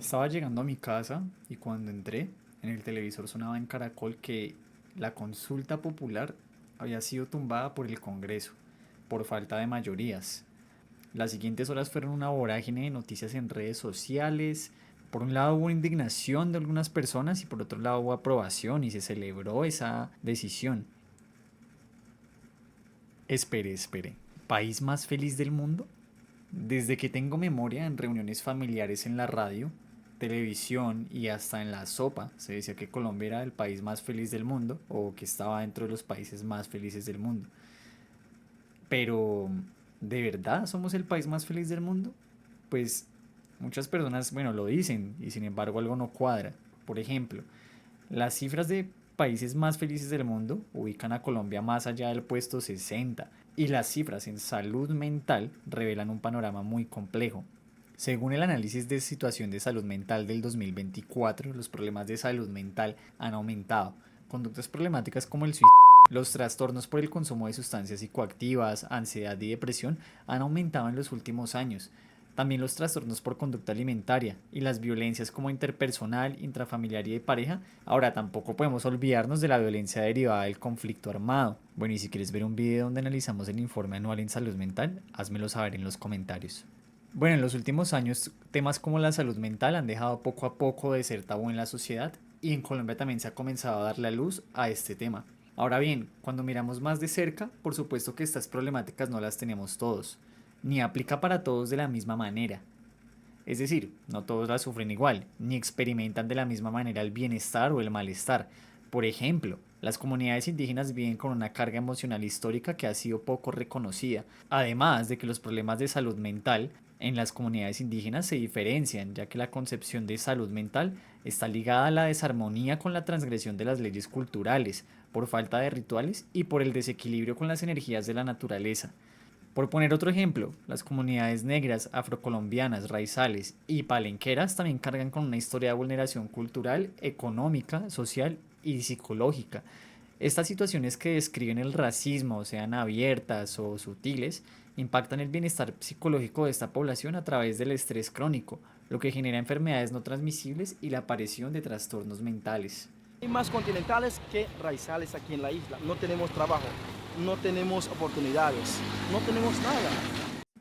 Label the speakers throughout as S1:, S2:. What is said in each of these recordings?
S1: Estaba llegando a mi casa y cuando entré, en el televisor sonaba en Caracol que la consulta popular había sido tumbada por el Congreso por falta de mayorías. Las siguientes horas fueron una vorágine de noticias en redes sociales. Por un lado hubo indignación de algunas personas y por otro lado hubo aprobación y se celebró esa decisión. Espere. ¿País más feliz del mundo? Desde que tengo memoria en reuniones familiares en la radio, televisión y hasta en la sopa se decía que Colombia era el país más feliz del mundo o que estaba dentro de los países más felices del mundo. Pero, ¿de verdad somos el país más feliz del mundo? Pues muchas personas, bueno, lo dicen y sin embargo algo no cuadra. Por ejemplo, las cifras de países más felices del mundo ubican a Colombia más allá del puesto 60 y las cifras en salud mental revelan un panorama muy complejo. Según el análisis de situación de salud mental del 2024, los problemas de salud mental han aumentado. Conductas problemáticas como el suicidio, los trastornos por el consumo de sustancias psicoactivas, ansiedad y depresión han aumentado en los últimos años. También los trastornos por conducta alimentaria y las violencias como interpersonal, intrafamiliar y de pareja. Ahora, tampoco podemos olvidarnos de la violencia derivada del conflicto armado. Bueno, y si quieres ver un video donde analizamos el informe anual en salud mental, házmelo saber en los comentarios. Bueno, en los últimos años, temas como la salud mental han dejado poco a poco de ser tabú en la sociedad y en Colombia también se ha comenzado a dar la luz a este tema. Ahora bien, cuando miramos más de cerca, por supuesto que estas problemáticas no las tenemos todos, ni aplica para todos de la misma manera. Es decir, no todos la sufren igual, ni experimentan de la misma manera el bienestar o el malestar. Por ejemplo, las comunidades indígenas viven con una carga emocional histórica que ha sido poco reconocida, además de que los problemas de salud mental en las comunidades indígenas se diferencian, ya que la concepción de salud mental está ligada a la desarmonía con la transgresión de las leyes culturales, por falta de rituales y por el desequilibrio con las energías de la naturaleza. Por poner otro ejemplo, las comunidades negras, afrocolombianas, raizales y palenqueras también cargan con una historia de vulneración cultural, económica, social y psicológica. Estas situaciones que describen el racismo, sean abiertas o sutiles, impactan el bienestar psicológico de esta población a través del estrés crónico, lo que genera enfermedades no transmisibles y la aparición de trastornos mentales.
S2: Hay más continentales que raizales aquí en la isla. No tenemos trabajo, no tenemos oportunidades, no tenemos nada.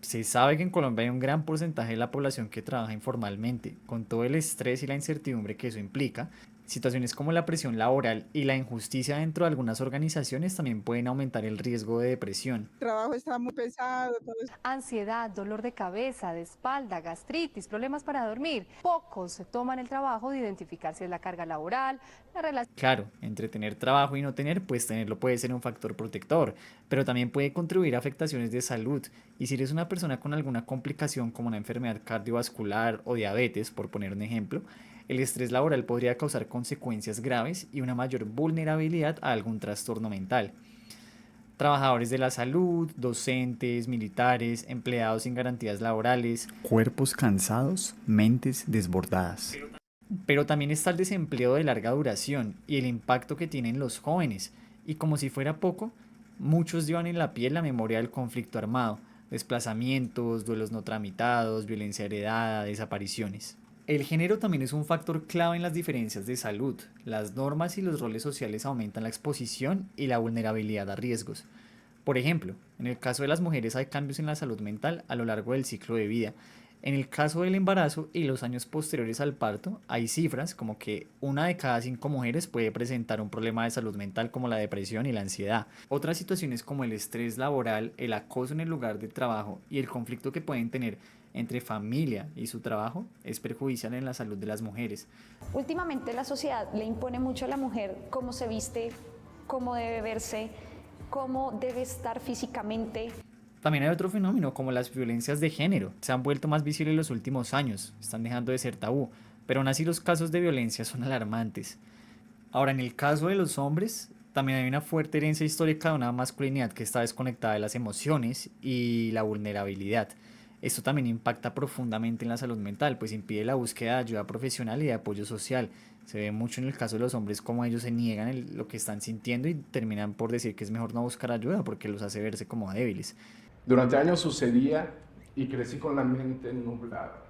S1: Se sabe que en Colombia hay un gran porcentaje de la población que trabaja informalmente, con todo el estrés y la incertidumbre que eso implica. Situaciones como la presión laboral y la injusticia dentro de algunas organizaciones también pueden aumentar el riesgo de depresión.
S3: El trabajo está muy pesado,
S4: Ansiedad, dolor de cabeza, de espalda, gastritis, problemas para dormir. Pocos se toman el trabajo de identificar si es la carga laboral, la relación.
S1: Claro, entre tener trabajo y no tener, pues tenerlo puede ser un factor protector, pero también puede contribuir a afectaciones de salud. Y si eres una persona con alguna complicación como una enfermedad cardiovascular o diabetes, por poner un ejemplo, el estrés laboral podría causar consecuencias graves y una mayor vulnerabilidad a algún trastorno mental. Trabajadores de la salud, docentes, militares, empleados sin garantías laborales, cuerpos cansados, mentes desbordadas. Pero también está el desempleo de larga duración y el impacto que tienen los jóvenes. Y como si fuera poco, muchos llevan en la piel la memoria del conflicto armado, desplazamientos, duelos no tramitados, violencia heredada, desapariciones. El género también es un factor clave en las diferencias de salud. Las normas y los roles sociales aumentan la exposición y la vulnerabilidad a riesgos. Por ejemplo, en el caso de las mujeres hay cambios en la salud mental a lo largo del ciclo de vida. En el caso del embarazo y los años posteriores al parto, hay cifras como que una de cada 5 mujeres puede presentar un problema de salud mental como la depresión y la ansiedad. Otras situaciones como el estrés laboral, el acoso en el lugar de trabajo y el conflicto que pueden tener entre familia y su trabajo es perjudicial en la salud de las mujeres.
S5: Últimamente la sociedad le impone mucho a la mujer cómo se viste, cómo debe verse, cómo debe estar físicamente.
S1: También hay otro fenómeno como las violencias de género. Se han vuelto más visibles en los últimos años, están dejando de ser tabú, pero aún así los casos de violencia son alarmantes. Ahora, en el caso de los hombres, también hay una fuerte herencia histórica de una masculinidad que está desconectada de las emociones y la vulnerabilidad. Esto también impacta profundamente en la salud mental, pues impide la búsqueda de ayuda profesional y de apoyo social. Se ve mucho en el caso de los hombres como ellos se niegan lo que están sintiendo y terminan por decir que es mejor no buscar ayuda porque los hace verse como débiles.
S6: Durante años sucedía y crecí con la mente nublada.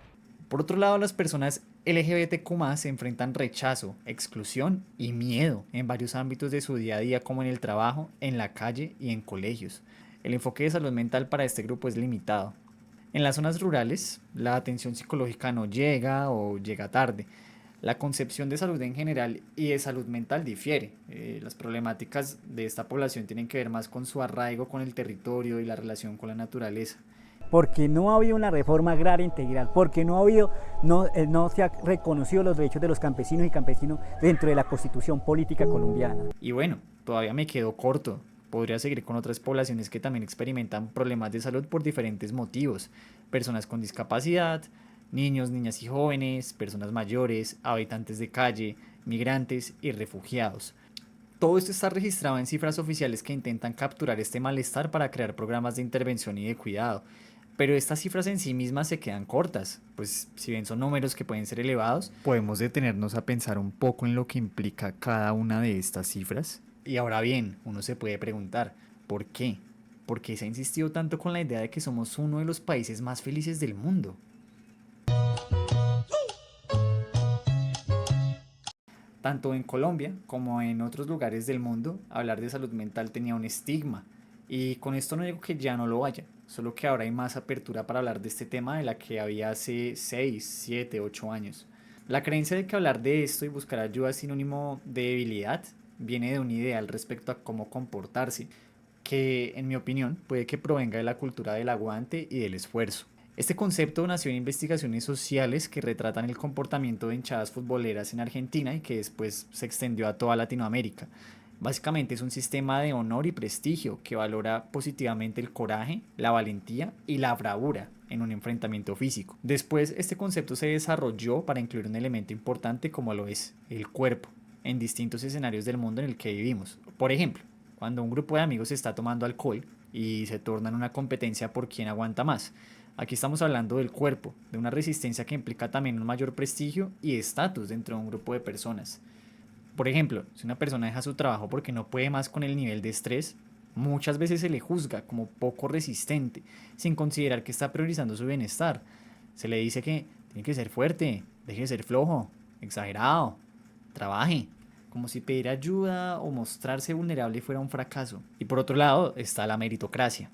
S1: Por otro lado, las personas LGBTQ+ enfrentan rechazo, exclusión y miedo en varios ámbitos de su día a día como en el trabajo, en la calle y en colegios. El enfoque de salud mental para este grupo es limitado. En las zonas rurales, la atención psicológica no llega o llega tarde. La concepción de salud en general y de salud mental difiere. Las problemáticas de esta población tienen que ver más con su arraigo con el territorio y la relación con la naturaleza.
S3: Porque no ha habido una reforma agraria integral, porque no se han reconocido los derechos de los campesinos y campesinos dentro de la Constitución política colombiana.
S1: Y bueno, todavía me quedo corto. Podría seguir con otras poblaciones que también experimentan problemas de salud por diferentes motivos. Personas con discapacidad, niños, niñas y jóvenes, personas mayores, habitantes de calle, migrantes y refugiados. Todo esto está registrado en cifras oficiales que intentan capturar este malestar para crear programas de intervención y de cuidado. Pero estas cifras en sí mismas se quedan cortas, pues si bien son números que pueden ser elevados, podemos detenernos a pensar un poco en lo que implica cada una de estas cifras. Y ahora bien, uno se puede preguntar, ¿por qué? ¿Por qué se ha insistido tanto con la idea de que somos uno de los países más felices del mundo? Tanto en Colombia como en otros lugares del mundo, hablar de salud mental tenía un estigma. Y con esto no digo que ya no lo haya, solo que ahora hay más apertura para hablar de este tema de la que había hace 6, 7, 8 años. La creencia de que hablar de esto y buscar ayuda es sinónimo de debilidad viene de un ideal respecto a cómo comportarse, que en mi opinión puede que provenga de la cultura del aguante y del esfuerzo. Este concepto nació en investigaciones sociales que retratan el comportamiento de hinchadas futboleras en Argentina y que después se extendió a toda Latinoamérica. Básicamente es un sistema de honor y prestigio que valora positivamente el coraje, la valentía y la bravura en un enfrentamiento físico. Después este concepto se desarrolló para incluir un elemento importante como lo es el cuerpo en distintos escenarios del mundo en el que vivimos. Por ejemplo, cuando un grupo de amigos está tomando alcohol y se torna en una competencia por quién aguanta más. Aquí estamos hablando del cuerpo, de una resistencia que implica también un mayor prestigio y estatus dentro de un grupo de personas. Por ejemplo, si una persona deja su trabajo porque no puede más con el nivel de estrés, muchas veces se le juzga como poco resistente, sin considerar que está priorizando su bienestar. Se le dice que tiene que ser fuerte, deje de ser flojo, exagerado, trabaje, como si pedir ayuda o mostrarse vulnerable fuera un fracaso. Y por otro lado está la meritocracia.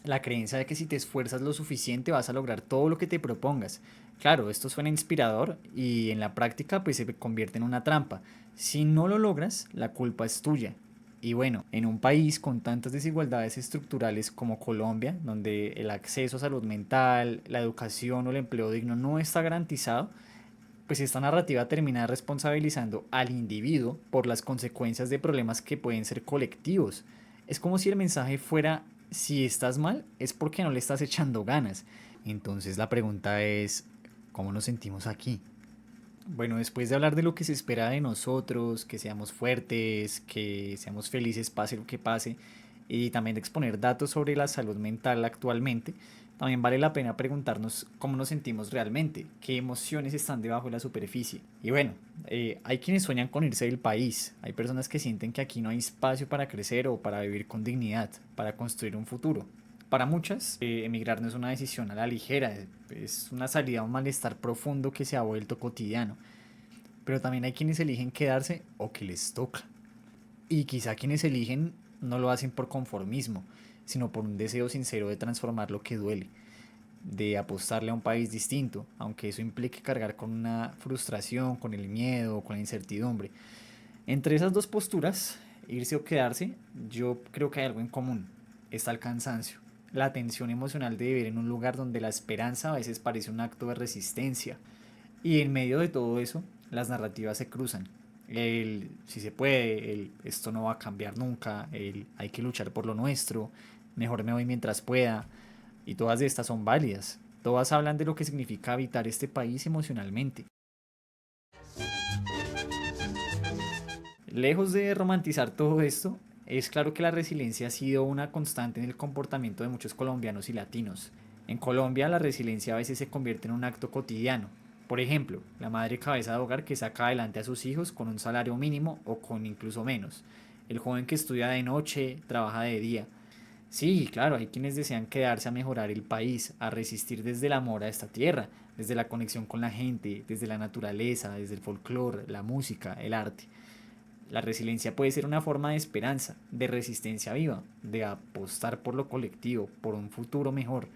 S1: La creencia de que si te esfuerzas lo suficiente vas a lograr todo lo que te propongas. Claro, esto suena inspirador y en la práctica pues se convierte en una trampa. Si no lo logras, la culpa es tuya. Y bueno, en un país con tantas desigualdades estructurales como Colombia, donde el acceso a salud mental, la educación o el empleo digno no está garantizado, pues esta narrativa termina responsabilizando al individuo por las consecuencias de problemas que pueden ser colectivos. Es como si el mensaje fuera: si estás mal es porque no le estás echando ganas. Entonces la pregunta es, ¿cómo nos sentimos aquí? Bueno, después de hablar de lo que se espera de nosotros, que seamos fuertes, que seamos felices pase lo que pase, y también de exponer datos sobre la salud mental actualmente, también vale la pena preguntarnos cómo nos sentimos realmente, qué emociones están debajo de la superficie. Y bueno, hay quienes sueñan con irse del país, hay personas que sienten que aquí no hay espacio para crecer o para vivir con dignidad, para construir un futuro. Para muchas, emigrar no es una decisión a la ligera, es una salida a un malestar profundo que se ha vuelto cotidiano. Pero también hay quienes eligen quedarse o que les toca. Y quizá quienes eligen no lo hacen por conformismo, sino por un deseo sincero de transformar lo que duele, de apostarle a un país distinto, aunque eso implique cargar con una frustración, con el miedo, con la incertidumbre. Entre esas dos posturas, irse o quedarse, yo creo que hay algo en común: está el cansancio, la tensión emocional de vivir en un lugar donde la esperanza a veces parece un acto de resistencia. Y en medio de todo eso, las narrativas se cruzan. El si se puede, el esto no va a cambiar nunca, el hay que luchar por lo nuestro, mejor me voy mientras pueda. Y todas estas son válidas. Todas hablan de lo que significa habitar este país emocionalmente. Lejos de romantizar todo esto, es claro que la resiliencia ha sido una constante en el comportamiento de muchos colombianos y latinos. En Colombia, la resiliencia a veces se convierte en un acto cotidiano. Por ejemplo, la madre cabeza de hogar que saca adelante a sus hijos con un salario mínimo o con incluso menos. El joven que estudia de noche, trabaja de día. Sí, claro, hay quienes desean quedarse a mejorar el país, a resistir desde el amor a esta tierra, desde la conexión con la gente, desde la naturaleza, desde el folclore, la música, el arte. La resiliencia puede ser una forma de esperanza, de resistencia viva, de apostar por lo colectivo, por un futuro mejor.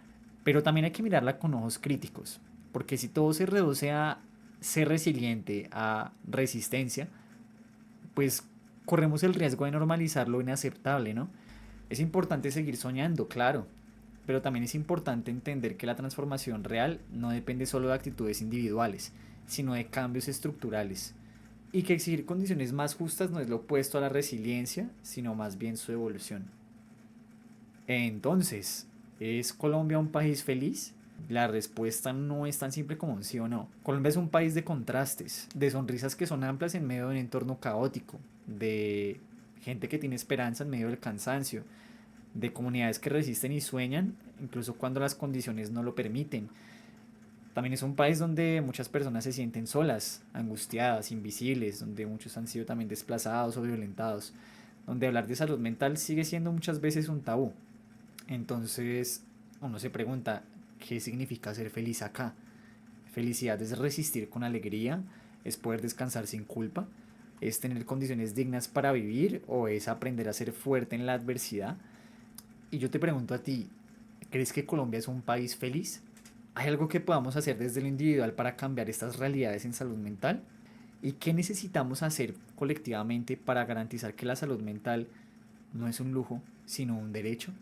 S1: Pero también hay que mirarla con ojos críticos, porque si todo se reduce a ser resiliente, a resistencia, pues corremos el riesgo de normalizar lo inaceptable, ¿no? Es importante seguir soñando, claro, pero también es importante entender que la transformación real no depende solo de actitudes individuales, sino de cambios estructurales, y que exigir condiciones más justas no es lo opuesto a la resiliencia, sino más bien su evolución. Entonces, ¿es Colombia un país feliz? La respuesta no es tan simple como un sí o no. Colombia es un país de contrastes, de sonrisas que son amplias en medio de un entorno caótico, de gente que tiene esperanza en medio del cansancio, de comunidades que resisten y sueñan, incluso cuando las condiciones no lo permiten. También es un país donde muchas personas se sienten solas, angustiadas, invisibles, donde muchos han sido también desplazados o violentados, donde hablar de salud mental sigue siendo muchas veces un tabú. Entonces uno se pregunta, ¿qué significa ser feliz acá? Felicidad es resistir con alegría, es poder descansar sin culpa, es tener condiciones dignas para vivir o es aprender a ser fuerte en la adversidad. Y yo te pregunto a ti, ¿crees que Colombia es un país feliz? ¿Hay algo que podamos hacer desde lo individual para cambiar estas realidades en salud mental? ¿Y qué necesitamos hacer colectivamente para garantizar que la salud mental no es un lujo, sino un derecho?